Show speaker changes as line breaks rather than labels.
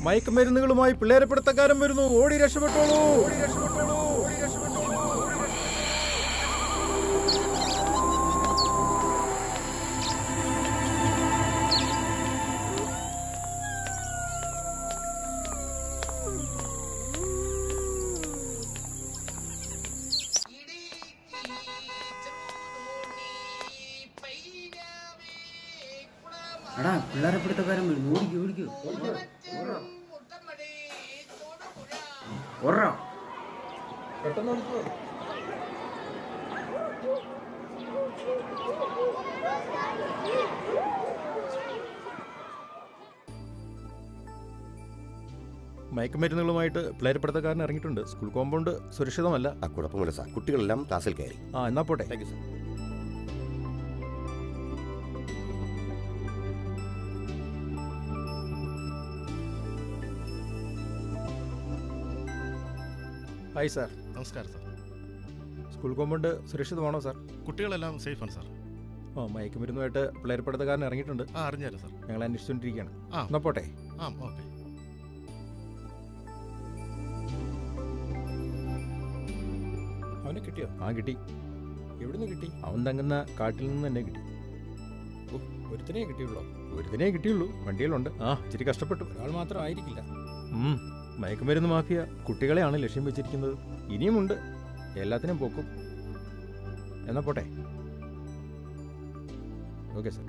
മയക്കുമരുന്നുകളുമായി പിള്ളേരെ പിടുത്തക്കാരൻ വരുന്നു. ഓടി രക്ഷപ്പെട്ടോളൂ, ഓടി രക്ഷപ്പെട്ടോളൂ, ഓടി രക്ഷപ്പെട്ടോളൂ.
എടാ പിള്ളേരെ പിടുത്തക്കാരൻ വരുന്നു. ഓടിക്കോ ഓടിക്കോ ഓടാ
പെട്ടെന്ന് മയക്കുമരുന്നുകളുമായിട്ട് പിള്ളേരെ പിടുത്തക്കാരൻ ഇറങ്ങിയിട്ടുണ്ട്. സ്കൂൾ കോമ്പൗണ്ട് സുരക്ഷിതമല്ല.
കുഴപ്പമില്ല സാർ, കുട്ടികളെല്ലാം ക്ലാസ്സിൽ കയറി.
എന്നാ പോട്ടെ.
Thank you sir.
Hi sir.
നമസ്കാരം സാർ.
സ്കൂൾ കോമ്പൗണ്ട് സുരക്ഷിതമാണോ സാർ?
കുട്ടികളെല്ലാം സേഫാണ് സാർ.
മയക്കുമരുന്നുമായിട്ട് പിള്ളേരെ പിടുത്തക്കാരൻ ഇറങ്ങിയിട്ടുണ്ട്.
അറിഞ്ഞാലോ സാർ.
ഞങ്ങൾ അന്വേഷിച്ചുകൊണ്ടിരിക്കുകയാണ്.
എന്നാ
പോട്ടെ.
ഓക്കെ.
അവനെ കിട്ടിയോ? കിട്ടി. എവിടുന്ന് കിട്ടി? അവൻ തങ്ങുന്ന കാട്ടിൽ നിന്ന് തന്നെ കിട്ടി. ഒരുത്തിനെ കിട്ടിയുള്ളൂ? ഒരുത്തിനെ കിട്ടിയുള്ളൂ. വണ്ടിയിലുണ്ട്. ഇച്ചിരി കഷ്ടപ്പെട്ടു. ഒരാൾ മാത്രം ആയിരിക്കില്ല. മയക്കുമരുന്ന് മാഫിയ കുട്ടികളെയാണ് ലക്ഷ്യം വെച്ചിരിക്കുന്നത്. ഇനിയുമുണ്ട്. എല്ലാത്തിനും പോക്കും. എന്നാ പോട്ടെ. Okay sir.